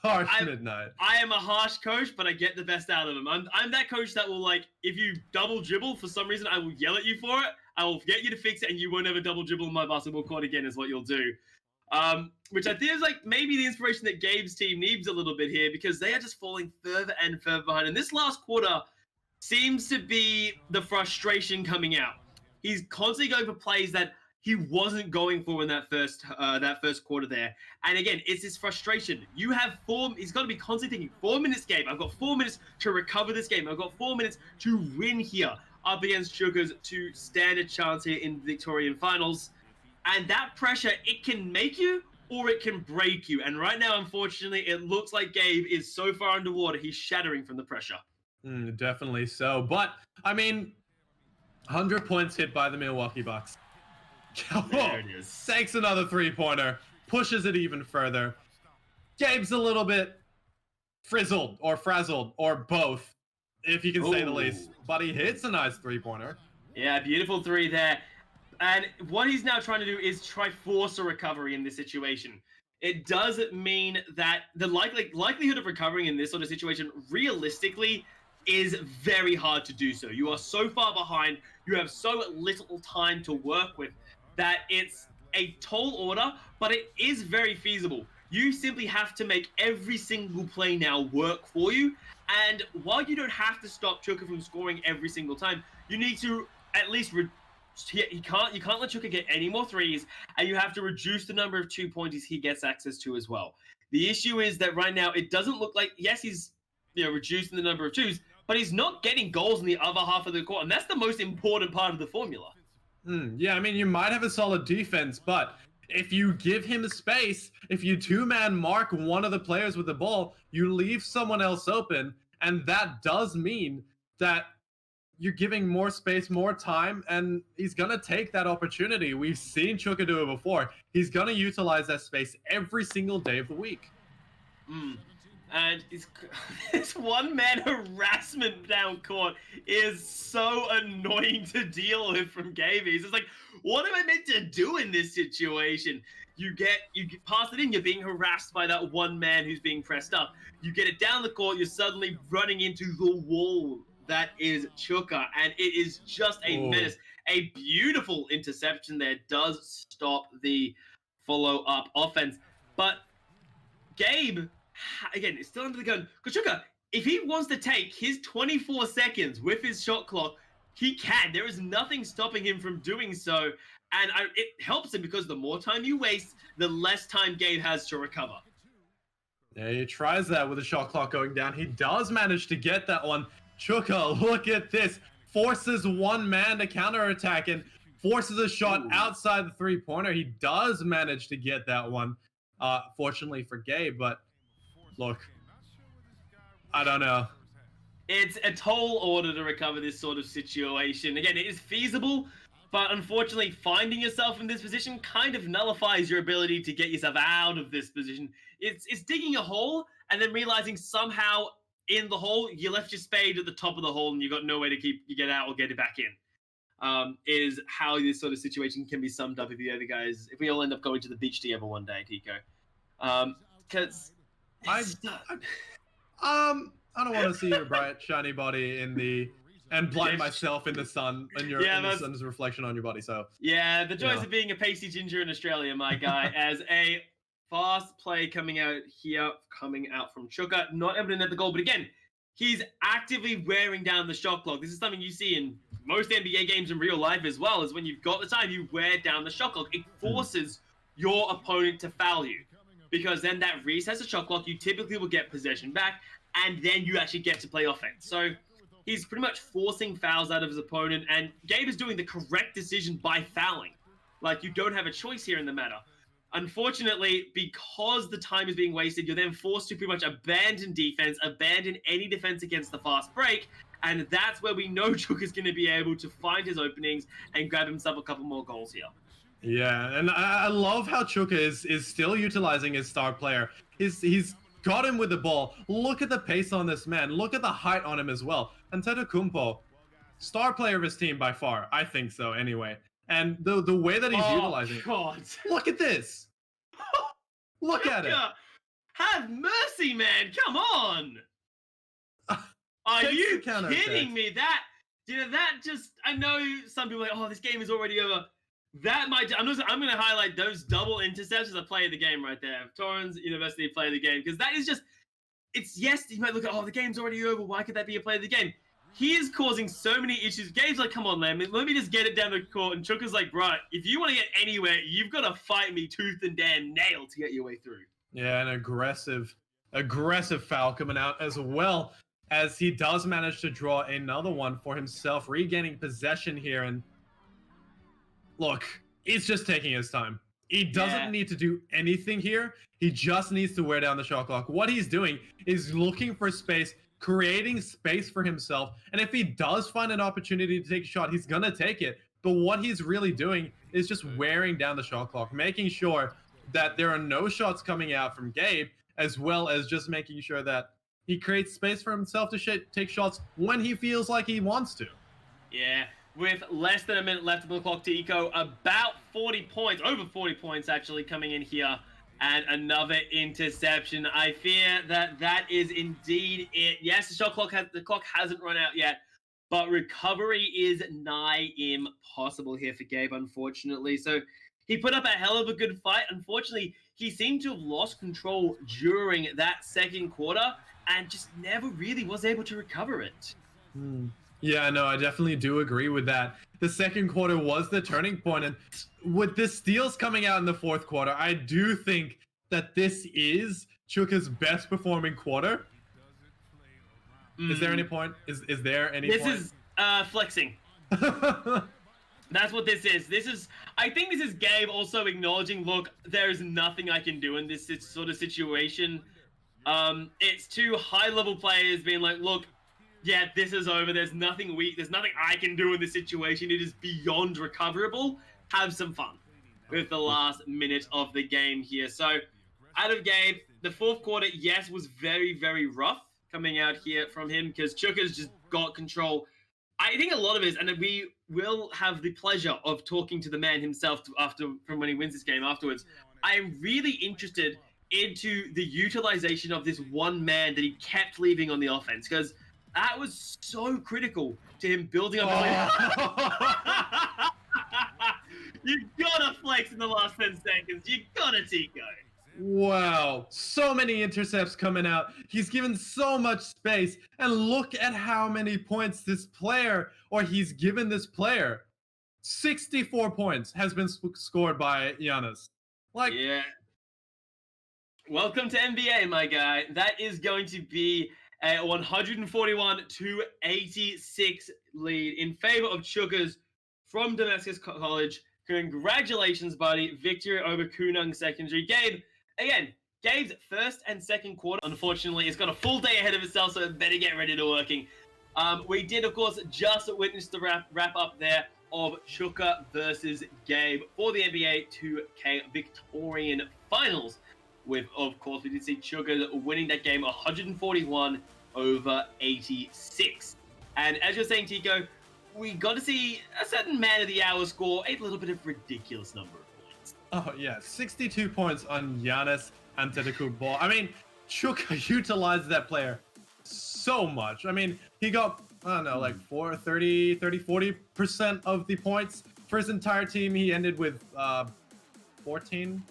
Harsh midnight. I am a harsh coach, but I get the best out of them. I'm that coach that will, like, if you double dribble for some reason, I will yell at you for it. I will get you to fix it, and you won't ever double dribble on my basketball court again, is what you'll do. Which I think is like maybe the inspiration that Gabe's team needs a little bit here, because they are just falling further and further behind. And this last quarter seems to be the frustration coming out. He's constantly going for plays that he wasn't going for in that first quarter there. And again, it's this frustration. You have he's got to be constantly thinking, 4 minutes, Gabe. I've got 4 minutes to recover this game. I've got 4 minutes to win here up against Chukas to stand a chance here in the Victorian finals. And that pressure, it can make you or it can break you. And right now, unfortunately, it looks like Gabe is so far underwater, he's shattering from the pressure. Definitely so. But, I mean, 100 points hit by the Milwaukee Bucks. There it is. Takes another 3-pointer, pushes it even further. Gabe's a little bit frizzled or frazzled or both, if you can say the least. But he hits a nice 3-pointer. Yeah, beautiful 3 there. And what he's now trying to do is try force a recovery in this situation. It does mean that the likelihood of recovering in this sort of situation realistically is very hard to do so. You are so far behind, you have so little time to work with, that it's a tall order, but it is very feasible. You simply have to make every single play now work for you. And while you don't have to stop Chuka from scoring every single time, you need to at least you can't let Chuka get any more 3s, and you have to reduce the number of 2-pointers he gets access to as well. The issue is that right now it doesn't look like, yes, he's reducing the number of 2s, but he's not getting goals in the other half of the court, and that's the most important part of the formula. Yeah, I mean, you might have a solid defense, but if you give him space, if you 2-man mark one of the players with the ball, you leave someone else open, and that does mean that you're giving more space, more time, and he's going to take that opportunity. We've seen Chuka do it before. He's going to utilize that space every single day of the week. And this 1-man harassment down court is so annoying to deal with from Gabe. He's just like, what am I meant to do in this situation? You pass it in, you're being harassed by that 1 man who's being pressed up. You get it down the court, you're suddenly running into the wall that is Chuka, and it is just a menace. A beautiful interception there does stop the follow-up offense. But Gabe, again, is still under the gun. Because Chuka, if he wants to take his 24 seconds with his shot clock, he can. There is nothing stopping him from doing so. And it helps him because the more time you waste, the less time Gabe has to recover. Yeah, he tries that with the shot clock going down. He does manage to get that one. Chuka, look at this. Forces one man to counterattack and forces a shot outside the three-pointer. He does manage to get that one, fortunately for Gabe. But look, I don't know. It's a tall order to recover this sort of situation. Again, it is feasible, but unfortunately, finding yourself in this position kind of nullifies your ability to get yourself out of this position. It's digging a hole and then realizing somehow in the hole, you left your spade at the top of the hole and you got no way to get out or get it back in. Is how this sort of situation can be summed up if we all end up going to the beach together one day, Tico. Because I don't want to see your bright, shiny body and blind myself in the sun and the sun's reflection on your body. So yeah, the joys of being a pasty ginger in Australia, my guy. As a fast play coming out from Chuka, not able to net the goal, but again, he's actively wearing down the shot clock. This is something you see in most NBA games in real life as well. Is when you've got the time, you wear down the shot clock. It forces your opponent to foul you, because then that resets the shot clock. You typically will get possession back, and then you actually get to play offense. So he's pretty much forcing fouls out of his opponent, and Gabe is doing the correct decision by fouling. Like, you don't have a choice here in the matter. Unfortunately, because the time is being wasted, you're then forced to pretty much abandon defense, abandon any defense against the fast break, and that's where we know Chuck is going to be able to find his openings and grab himself a couple more goals here. Yeah, and I love how Chuka is still utilizing his star player. He's got him with the ball. Look at the pace on this man. Look at the height on him as well. And Antetokounmpo, star player of his team by far. I think so anyway. And the way that he's utilizing it. Look at this. Look at it. Have mercy, man. Come on. Are you kidding me? I know some people are like, oh, this game is already over. I'm going to highlight those double intercepts as a play of the game right there. Torrens University play of the game. Because that is just, you might look at, the game's already over. Why could that be a play of the game? He is causing so many issues. Gabe's like, come on, man, let me just get it down the court. And Chuka's like, right, if you want to get anywhere, you've got to fight me tooth and damn nail to get your way through. Yeah, an aggressive foul coming out, as well as he does manage to draw another one for himself, regaining possession here. And look, he's just taking his time. He doesn't need to do anything here. He just needs to wear down the shot clock. What he's doing is looking for space, creating space for himself. And if he does find an opportunity to take a shot, he's going to take it. But what he's really doing is just wearing down the shot clock, making sure that there are no shots coming out from Gabe, as well as just making sure that he creates space for himself to take shots when he feels like he wants to. Yeah. With less than a minute left of the clock to Eco, about 40 points, over 40 points actually coming in here, and another interception. I fear that is indeed it. Yes, the clock hasn't run out yet, but recovery is nigh impossible here for Gabe, unfortunately. So he put up a hell of a good fight. Unfortunately, he seemed to have lost control during that second quarter and just never really was able to recover it. Yeah, no, I definitely do agree with that. The second quarter was the turning point, and with the steals coming out in the fourth quarter, I do think that this is Chuka's best performing quarter. Is there any point? Is there any point? This is flexing. That's what this is. I think this is Gabe also acknowledging, look, there is nothing I can do in this sort of situation. It's two high-level players being like, look, yeah, this is over. There's nothing I can do in this situation. It is beyond recoverable. Have some fun with the last minute of the game here. So, out of Gabe, the fourth quarter, yes, was very, very rough coming out here from him because Chuka's just got control. I think a lot of it is, and we will have the pleasure of talking to the man himself from when he wins this game afterwards. I am really interested into the utilization of this one man that he kept leaving on the offense, because that was so critical to him building up. You gotta flex in the last 10 seconds. You gotta, Tico. Wow, so many intercepts coming out. He's given so much space, and look at how many points he's given this player. 64 points has been scored by Giannis. Like, yeah. Welcome to NBA, my guy. That is going to be a 141-86 lead in favor of Chukas from Damascus College. Congratulations, buddy. Victory over Koonung Secondary. Gabe, again, Gabe's first and second quarter, unfortunately, it's got a full day ahead of itself, so it better get ready to working. We did, of course, just witness the wrap up there of Chuka versus Gabe for the NBA 2K Victorian Finals. With, of course, we did see Chuka winning that game 141-86. And as you're saying, Tico, we got to see a certain man of the hour score a little bit of ridiculous number of points. Oh, yeah. 62 points on Giannis Antetokounmpo. I mean, Chuka utilized that player so much. I mean, he got, I don't know, like 40% of the points for his entire team. He ended with 14,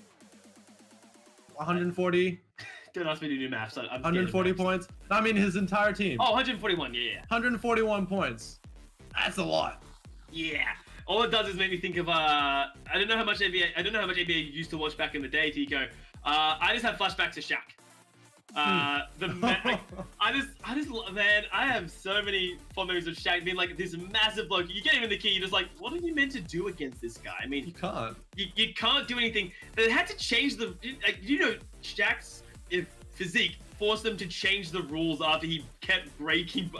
140. Don't ask me to do maths. 140 points. I mean, his entire team. Oh, 141, yeah. 141 points. That's a lot. Yeah. All it does is make me think of I don't know how much NBA you used to watch back in the day, Tico. I just have flashbacks to Shaq. I have so many fond memories of Shaq being like this massive bloke. You get him in the key, you're just like, what are you meant to do against this guy? I mean, you can't. You can't do anything. They had to change Shaq's physique forced them to change the rules after he kept breaking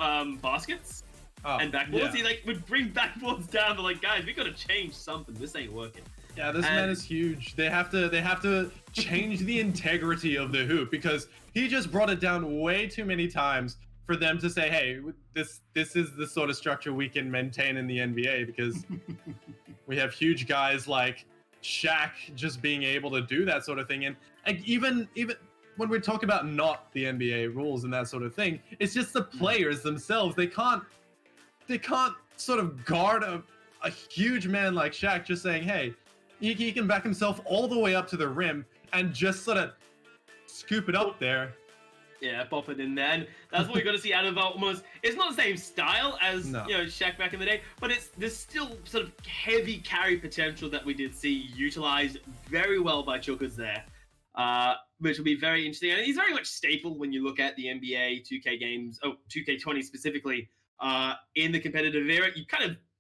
baskets and backboards. Yeah. He would bring backboards down. They're like, guys, we gotta change something. This ain't working. Yeah, this man is huge. They have to change the integrity of the hoop because he just brought it down way too many times for them to say, hey, this is the sort of structure we can maintain in the NBA because we have huge guys like Shaq just being able to do that sort of thing. And even when we talk about not the NBA rules and that sort of thing, it's just the players themselves. They can't sort of guard a huge man like Shaq just saying, hey, he can back himself all the way up to the rim and just sort of scoop it up there. Yeah, pop it in there. And that's what we got to see out of almost. It's not the same style as Shaq back in the day, but there's still sort of heavy carry potential that we did see utilized very well by Chukas there, which will be very interesting. And he's very much staple when you look at the NBA 2K games, 2K20 specifically, in the competitive era.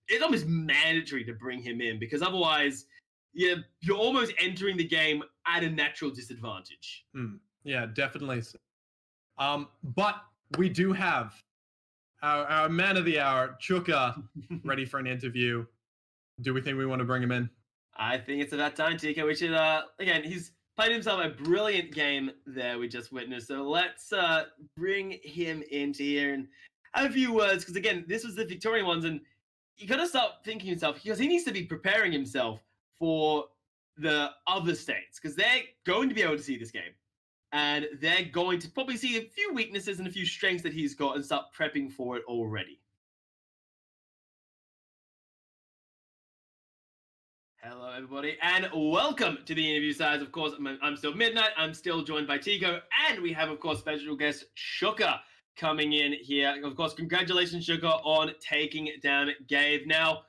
It's almost mandatory to bring him in because otherwise, you're almost entering the game at a natural disadvantage. Yeah, definitely. But we do have our man of the hour, Chuka, ready for an interview. Do we think we want to bring him in? I think it's about time, TK. We should, again, he's played himself a brilliant game there we just witnessed. So let's bring him into here and have a few words. Because, again, this was the Victorian ones. And you got to start thinking himself because he needs to be preparing himself for the other states because they're going to be able to see this game and they're going to probably see a few weaknesses and a few strengths that he's got and start prepping for it already. Hello, everybody, and welcome to the interview size. Of course, I'm still Midnight. I'm still joined by Tico, and we have, of course, special guest Shuka coming in here. Of course, congratulations, Shuka, on taking down Gabe. Now,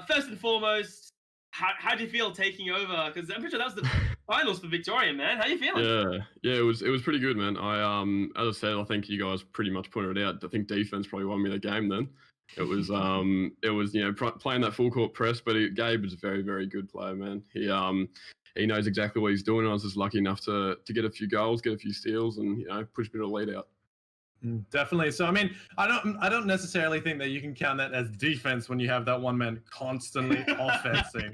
first and foremost, how do you feel taking over? Because I'm pretty sure that was the finals for Victoria, man. How you feeling? Yeah, it was pretty good, man. As I said, I think you guys pretty much pointed it out. I think defense probably won me the game then. It was playing that full court press, but Gabe is a very, very good player, man. He knows exactly what he's doing. I was just lucky enough to get a few goals, get a few steals, and push a bit of lead out. Definitely. So I mean, I don't necessarily think that you can count that as defense when you have that one man constantly offensing.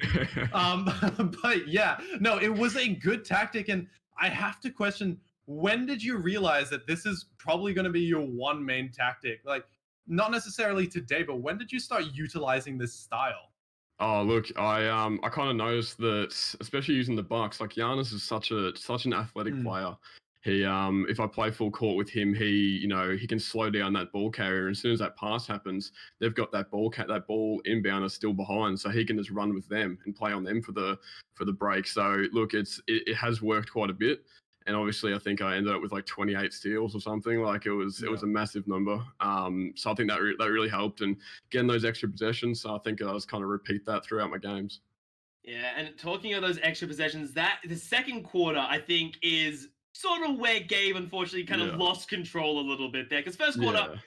But yeah, no, it was a good tactic, and I have to question: when did you realize that this is probably going to be your one main tactic? Like, not necessarily today, but when did you start utilizing this style? Oh, look, I kind of noticed that, especially using the Bucks, like Giannis is such an athletic player. He, if I play full court with him, he can slow down that ball carrier. And as soon as that pass happens, they've got that ball inbounder still behind, so he can just run with them and play on them for the break. So look, it has worked quite a bit. And obviously, I think I ended up with like 28 steals or something. Like it was a massive number. So I think that really helped, and getting those extra possessions. So I think I was kind of repeat that throughout my games. Yeah, and talking of those extra possessions, that the second quarter I think is sort of where Gabe unfortunately kind of lost control a little bit there, because first quarter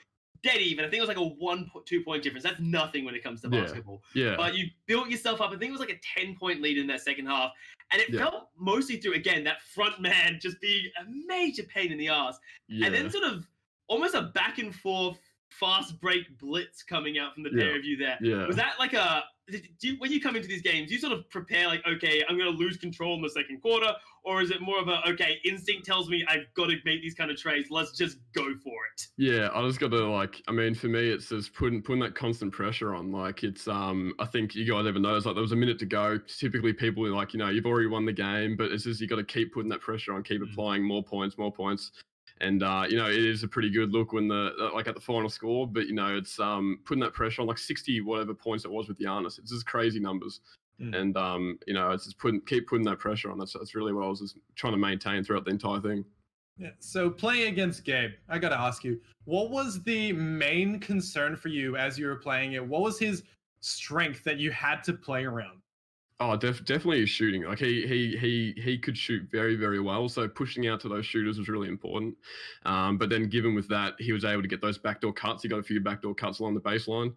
dead even. I think it was like a 1-2 point difference. That's nothing when it comes to basketball. Yeah. But you built yourself up. I think it was like a 10-point lead in that second half. And it felt mostly through, again, that front man just being a major pain in the ass. And then sort of almost a back and forth fast break blitz coming out from the pair of you there. Was that like when you come into these games, do you sort of prepare like, okay, I'm going to lose control in the second quarter? Or is it more of a, okay, instinct tells me I've got to make these kind of trades. Let's just go for it. Yeah, I just got to for me, it's just putting that constant pressure on. Like it's, I think you guys ever noticed, like there was a minute to go. Typically people are like, you've already won the game, but it's just, you got to keep putting that pressure on, keep applying more points. And, it is a pretty good look when at the final score, but, it's putting that pressure on like 60, whatever points it was with Giannis. It's just crazy numbers. And, it's just keep putting that pressure on. That's really what I was just trying to maintain throughout the entire thing. Yeah. So playing against Gabe, I got to ask you, what was the main concern for you as you were playing it? What was his strength that you had to play around? Oh, definitely his shooting. Like he could shoot very, very well. So pushing out to those shooters was really important. But then given with that, he was able to get those backdoor cuts. He got a few backdoor cuts along the baseline.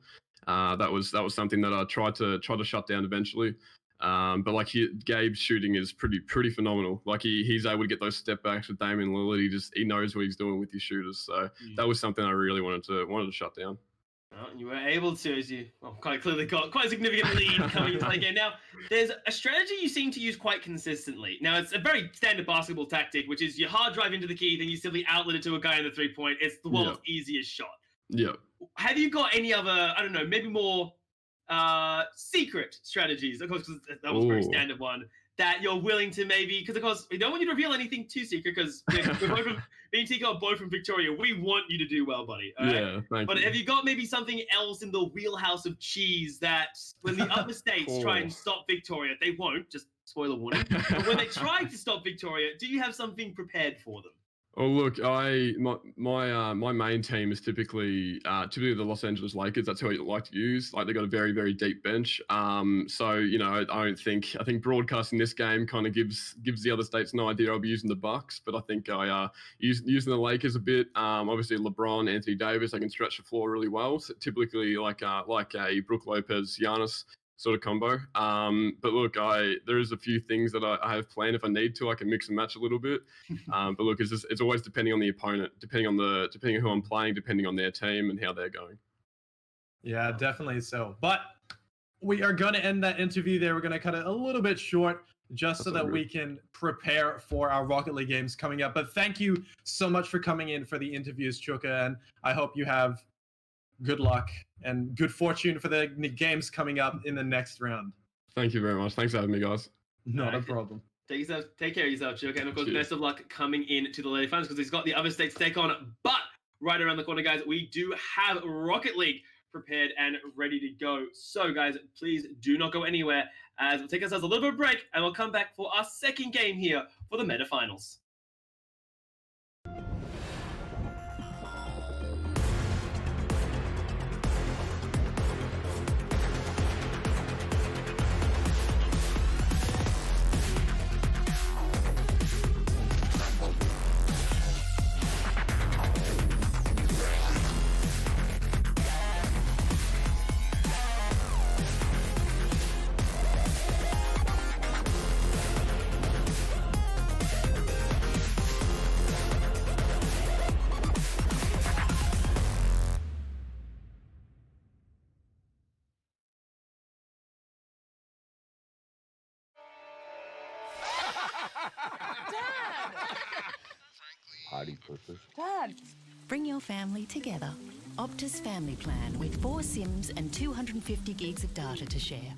That was something that I tried to shut down eventually. But like Gabe's shooting is pretty phenomenal. Like he's able to get those step backs with Damian Lillard. He knows what he's doing with his shooters. So that was something I really wanted to shut down. Well, you were able to, as you quite clearly got quite a significant lead coming into the game. Now, there's a strategy you seem to use quite consistently. Now, it's a very standard basketball tactic, which is you hard drive into the key, then you simply outlet it to a guy in the 3-point. It's the world's easiest shot. Yeah. Have you got any other, I don't know, maybe more secret strategies? Of course, because that was a very standard one, that you're willing to maybe, because of course, we don't want you to reveal anything too secret, because we're both from, me and Tika are both from Victoria. We want you to do well, buddy. All right? Yeah, thank But you. have you got maybe something else in the wheelhouse of cheese that when the other states try and stop Victoria, they won't, just spoiler warning, but when they try to stop Victoria, do you have something prepared for them? Oh look, my main team is typically the Los Angeles Lakers. That's who I like to use. Like they got a very, very deep bench. So I think broadcasting this game kind of gives the other states an idea. I'll be using the Bucks, but I think I using the Lakers a bit. Obviously LeBron, Anthony Davis, they can stretch the floor really well. So typically like a Brook Lopez, Giannis sort of combo. But look, there is a few things that I have planned. If I need to, I can mix and match a little bit. But look, it's always depending on the opponent, depending on who I'm playing, depending on their team and how they're going. Yeah, definitely so. But we are going to end that interview there. We're going to cut it a little bit short just so that we can prepare for our Rocket League games coming up. But thank you so much for coming in for the interviews, Chuka, and I hope you have good luck and good fortune for the games coming up in the next round. Thank you very much. Thanks for having me, guys. Not a problem. Take care of yourself, Chuka, and of course, Cheers. best of luck coming into the lady finals, because he's got the other states to take on. But right around the corner, guys, we do have Rocket League prepared and ready to go. So, guys, please do not go anywhere, as we'll take ourselves a little bit of a break, and we'll come back for our second game here for the META Finals. Potty pussy. Dad! Bring your family together. Optus Family Plan with 4 SIMs and 250 gigs of data to share.